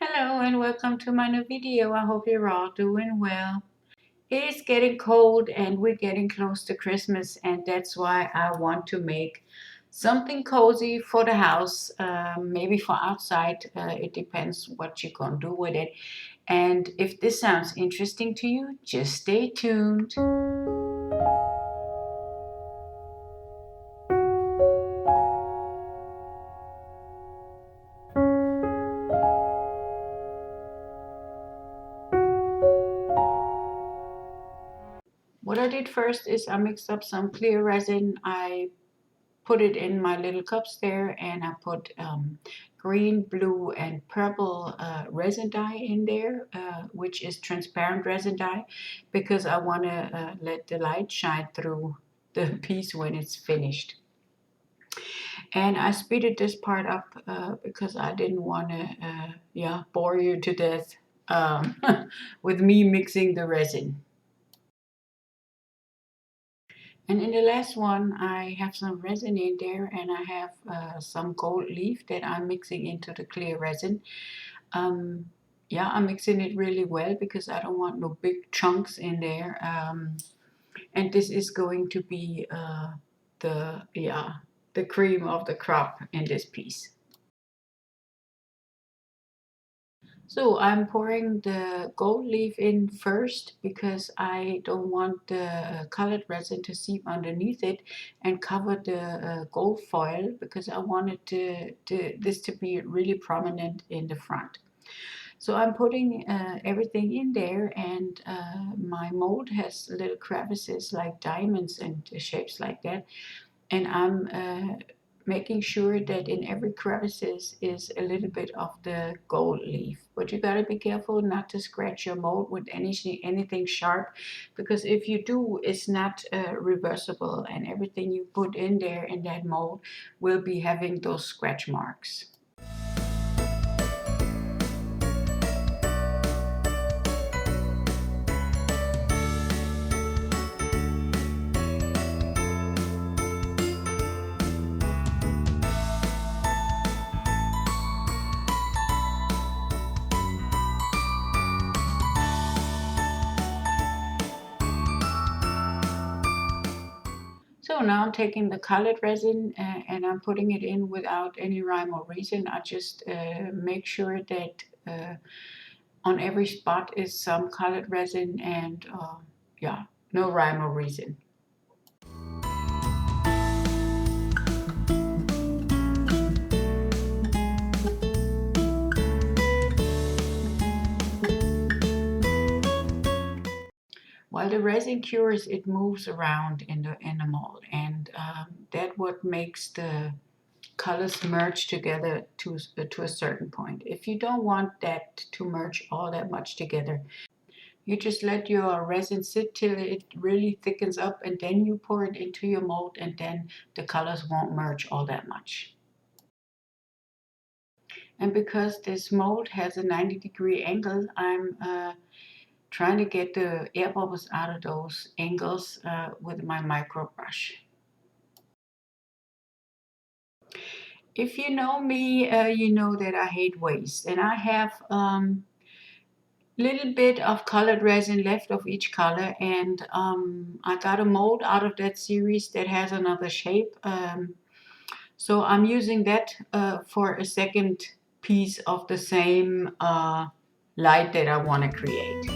Hello and welcome to my new video. I hope you're all doing well. It is getting cold and we're getting close to Christmas, and that's why I want to make something cozy for the house, maybe for outside. It depends what you're going to do with it. And if this sounds interesting to you, just stay tuned. What I did first is I mixed up some clear resin. I put it in my little cups there, and I put green, blue, and purple resin dye in there, which is transparent resin dye, because I want to let the light shine through the piece when it's finished. And I speeded this part up because I didn't want to bore you to death um, with me mixing the resin. And in the last one, I have some resin in there, and I have some gold leaf that I'm mixing into the clear resin. Um, I'm mixing it really well because I don't want no big chunks in there. And this is going to be the the cream of the crop in this piece. So I'm pouring the gold leaf in first because I don't want the colored resin to seep underneath it and cover the gold foil, because I wanted this to be really prominent in the front. So I'm putting everything in there, and my mold has little crevices like diamonds and shapes like that, and I'm making sure that in every crevices is a little bit of the gold leaf. But you gotta be careful not to scratch your mold with anything sharp, because if you do, it's not reversible, and everything you put in there in that mold will be having those scratch marks. So now I'm taking the colored resin and I'm putting it in without any rhyme or reason. I just make sure that on every spot is some colored resin, and no rhyme or reason. While the resin cures, it moves around in the mold, and that what makes the colors merge together to a certain point. If you don't want that to merge all that much together, you just let your resin sit till it really thickens up, and then you pour it into your mold, and then the colors won't merge all that much. And because this mold has a 90-degree angle, I'm trying to get the air bubbles out of those angles with my micro brush. If you know me, you know that I hate waste, and I have little bit of colored resin left of each color, and I got a mold out of that series that has another shape. So I'm using that for a second piece of the same light that I want to create.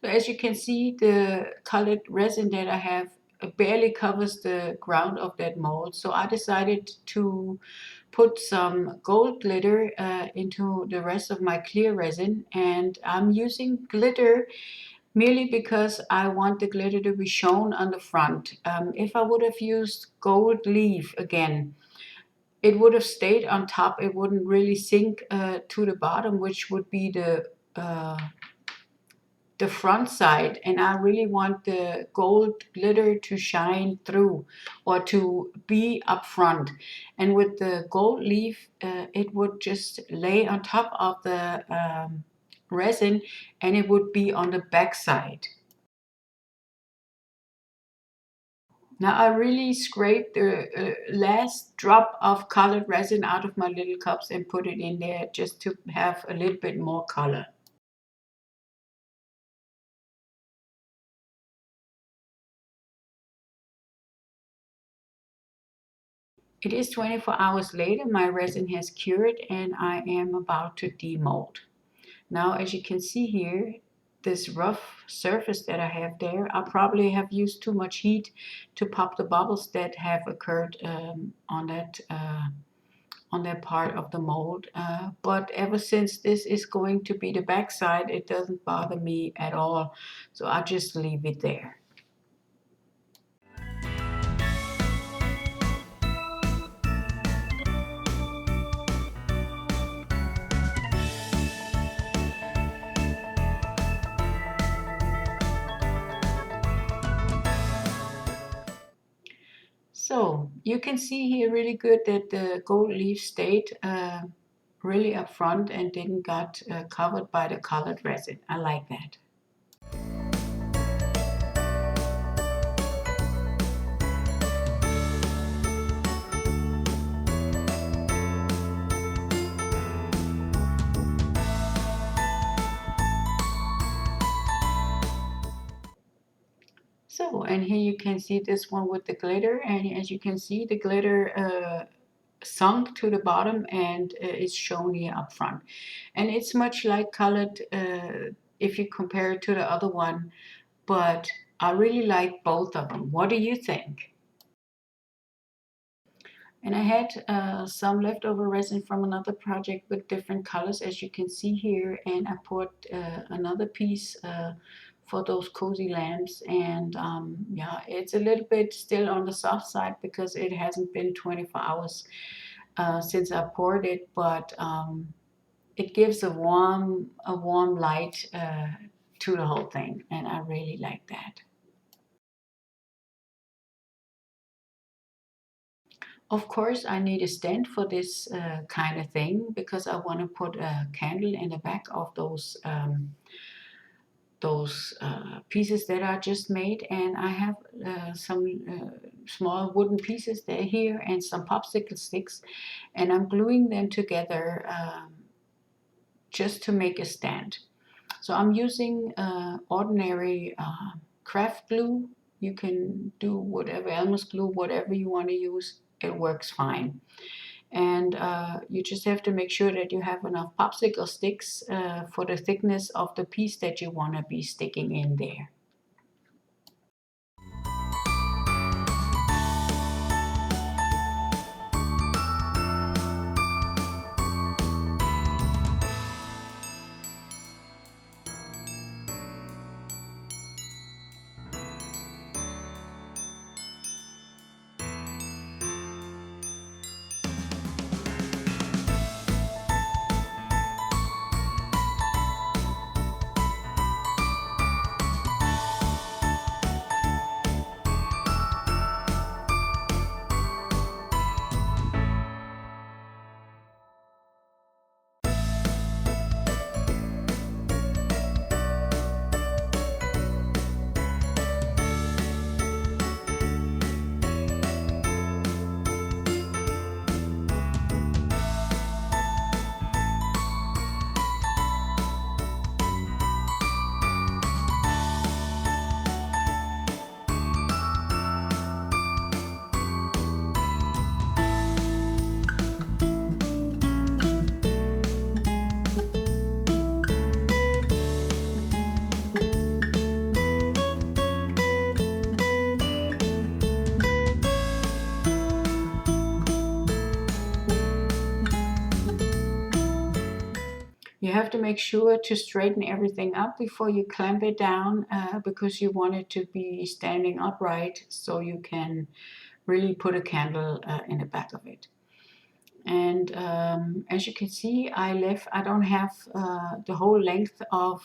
So as you can see, the colored resin that I have barely covers the ground of that mold. So I decided to put some gold glitter into the rest of my clear resin. And I'm using glitter merely because I want the glitter to be shown on the front. If I would have used gold leaf again, it would have stayed on top. It wouldn't really sink to the bottom, which would be the the front side, and I really want the gold glitter to shine through or to be up front. And with the gold leaf, it would just lay on top of the resin, and it would be on the back side. Now I really scraped the last drop of colored resin out of my little cups and put it in there just to have a little bit more color. It is 24 hours later, my resin has cured and I am about to demold. Now as you can see here, this rough surface that I have there, I probably have used too much heat to pop the bubbles that have occurred on that part of the mold. But ever since this is going to be the back side, it doesn't bother me at all. So I just leave it there. So you can see here really good that the gold leaf stayed really up front and didn't got covered by the colored resin. I like that. So, and here you can see this one with the glitter, and as you can see, the glitter sunk to the bottom and is shown here up front. And it's much like colored if you compare it to the other one, but I really like both of them. What do you think? And I had some leftover resin from another project with different colors, as you can see here, and I put another piece for those cozy lamps. And yeah, it's a little bit still on the soft side because it hasn't been 24 hours since I poured it, but it gives a warm light to the whole thing, and I really like that. Of course, I need a stand for this kind of thing because I want to put a candle in the back of those pieces that I just made, and I have some small wooden pieces there here and some popsicle sticks, and I'm gluing them together just to make a stand. So I'm using ordinary craft glue. You can do whatever, Elmer's glue, whatever you want to use. It works fine. And you just have to make sure that you have enough popsicle sticks for the thickness of the piece that you want to be sticking in there. You have to make sure to straighten everything up before you clamp it down because you want it to be standing upright so you can really put a candle in the back of it. And as you can see, I don't have the whole length of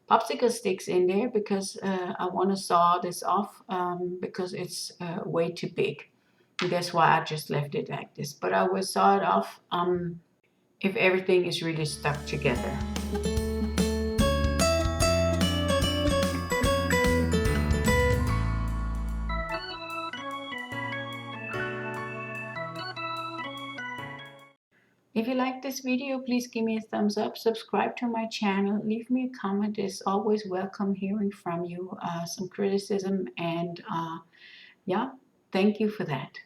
popsicle sticks in there because I want to saw this off because it's way too big. And that's why I just left it like this. But I will saw it off if everything is really stuck together. If you like this video, please give me a thumbs up, subscribe to my channel, leave me a comment. It's always welcome hearing from you, some criticism, and yeah, thank you for that.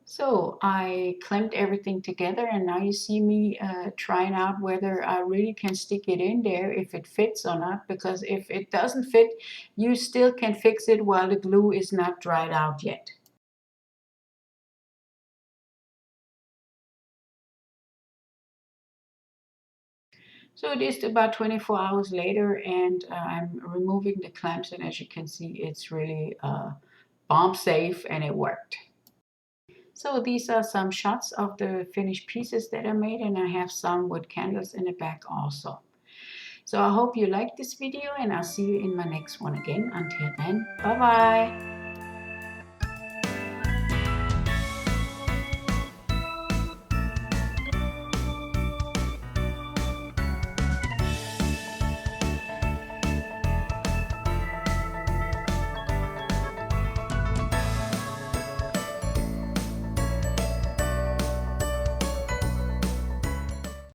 So I clamped everything together, and now you see me trying out whether I really can stick it in there, if it fits or not, because if it doesn't fit, you still can fix it while the glue is not dried out yet. So it is about 24 hours later, and I'm removing the clamps, and as you can see, it's really bomb safe, and it worked. So these are some shots of the finished pieces that I made, and I have some with candles in the back also. So I hope you liked this video, and I'll see you in my next one again. Until then, bye bye.